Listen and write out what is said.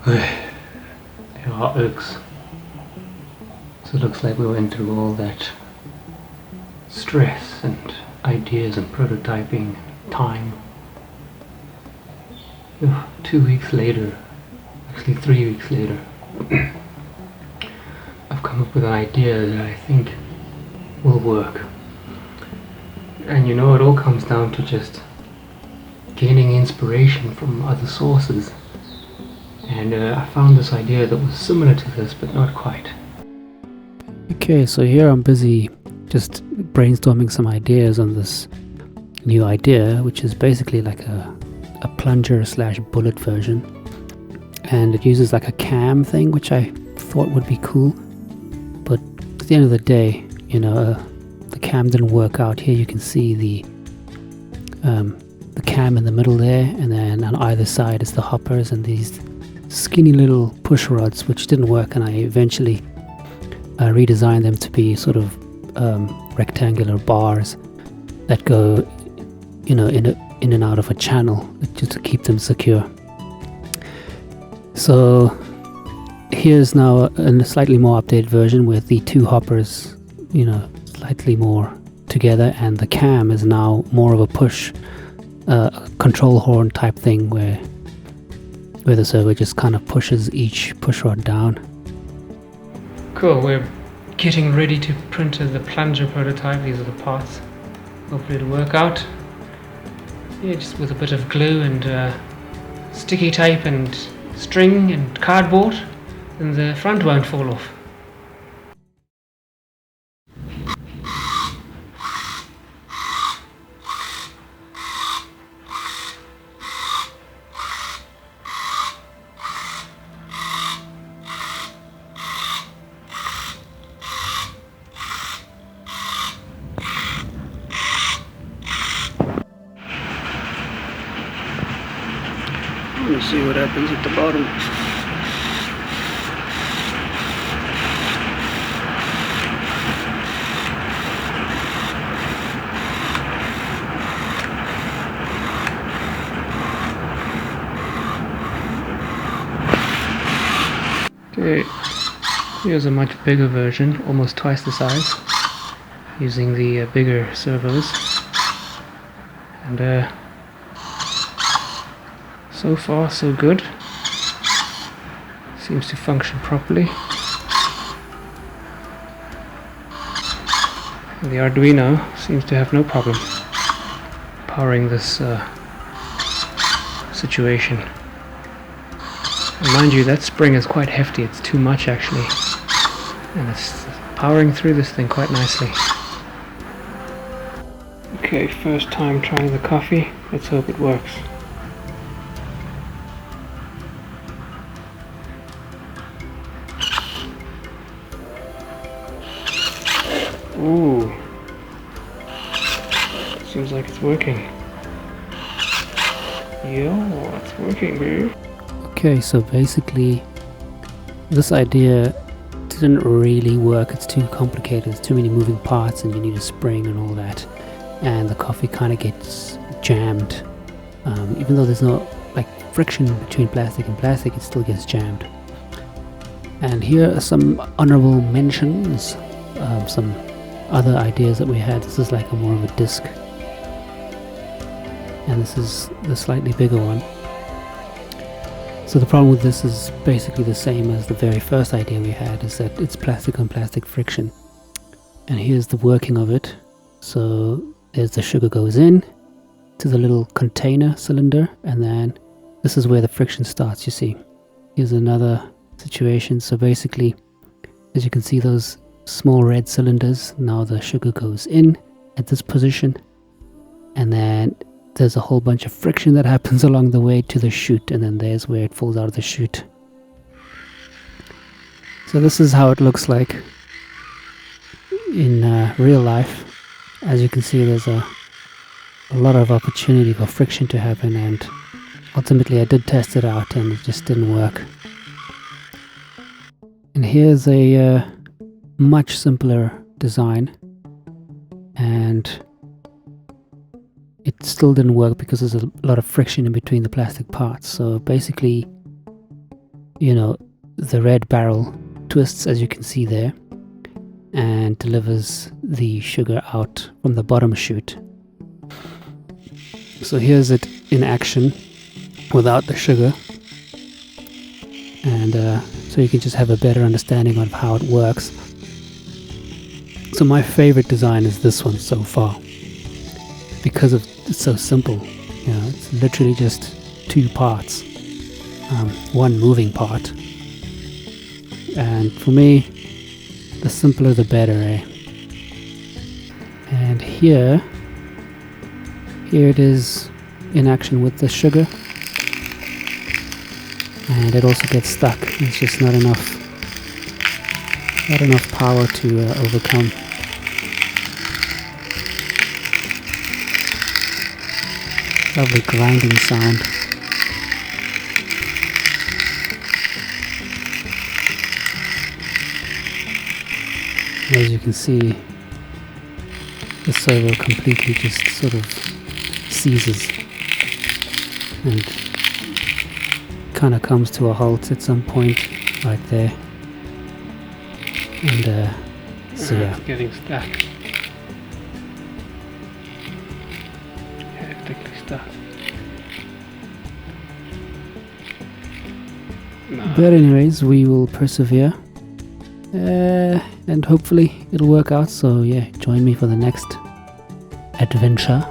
Your heart aches. So it looks like we went through all that stress and ideas and prototyping time. 2 weeks later, actually 3 weeks later, I've come up with an idea that I think will work. And you know, it all comes down to just gaining inspiration from other sources. And I found this idea that was similar to this, but not quite. Okay, so here I'm busy just brainstorming some ideas on this new idea, which is basically like a plunger slash bullet version. And it uses like a cam thing, which I thought would be cool. But at the end of the day, you know, the cam didn't work out. Here you can see the cam in the middle there, and then on either side is the hoppers and these skinny little push rods, which didn't work, and I eventually redesigned them to be sort of rectangular bars that go, you know, in and out of a channel, just to keep them secure. So here's now a slightly more updated version with the two hoppers, you know, slightly more together, and the cam is now more of a push control horn type thing where the servo just kind of pushes each push rod down. Cool, we're getting ready to print the plunger prototype. These are the parts. Hopefully it'll work out. Yeah, just with a bit of glue and sticky tape and string and cardboard, and the front won't fall off. Let's see what happens at the bottom. Okay, here's a much bigger version, almost twice the size, using the bigger servos. And so far so good. Seems to function properly. And the Arduino seems to have no problem powering this situation. And mind you, that spring is quite hefty, it's too much actually. And it's powering through this thing quite nicely. Okay, first time trying the coffee. Let's hope it works. Ooh, seems like it's working. Yeah, it's working, babe. Okay, so basically this idea didn't really work. It's too complicated, there's too many moving parts and you need a spring and all that, and the coffee kind of gets jammed. Even though there's no like friction between plastic and plastic, it still gets jammed. And here are some honorable mentions, some other ideas that we had. This is like more of a disc, and this is the slightly bigger one. So the problem with this is basically the same as the very first idea we had, is that it's plastic on plastic friction. And here's the working of it. So there's the sugar goes in to the little container cylinder, and then this is where the friction starts, you see. Here's another situation. So basically, as you can see, those small red cylinders, now the sugar goes in at this position, and then there's a whole bunch of friction that happens along the way to the chute, and then there's where it falls out of the chute. So this is how it looks like in real life. As you can see, there's a lot of opportunity for friction to happen, and ultimately I did test it out and it just didn't work. And here's a much simpler design, and it still didn't work because there's a lot of friction in between the plastic parts. So basically you know, the red barrel twists, as you can see there, and delivers the sugar out from the bottom chute. So here's it in action without the sugar, and so you can just have a better understanding of how it works. So my favorite design is this one so far, because it's so simple. You know, it's literally just 2 parts, one moving part, and for me, the simpler the better, eh? And here it is in action with the sugar, and it also gets stuck. It's just not enough power to overcome. Lovely grinding sound. As you can see, the servo completely just sort of seizes and kind of comes to a halt at some point right there. And so yeah, it's getting stuck. Hectically stuck. No. But anyways, we will persevere, and hopefully it'll work out. So yeah, join me for the next adventure.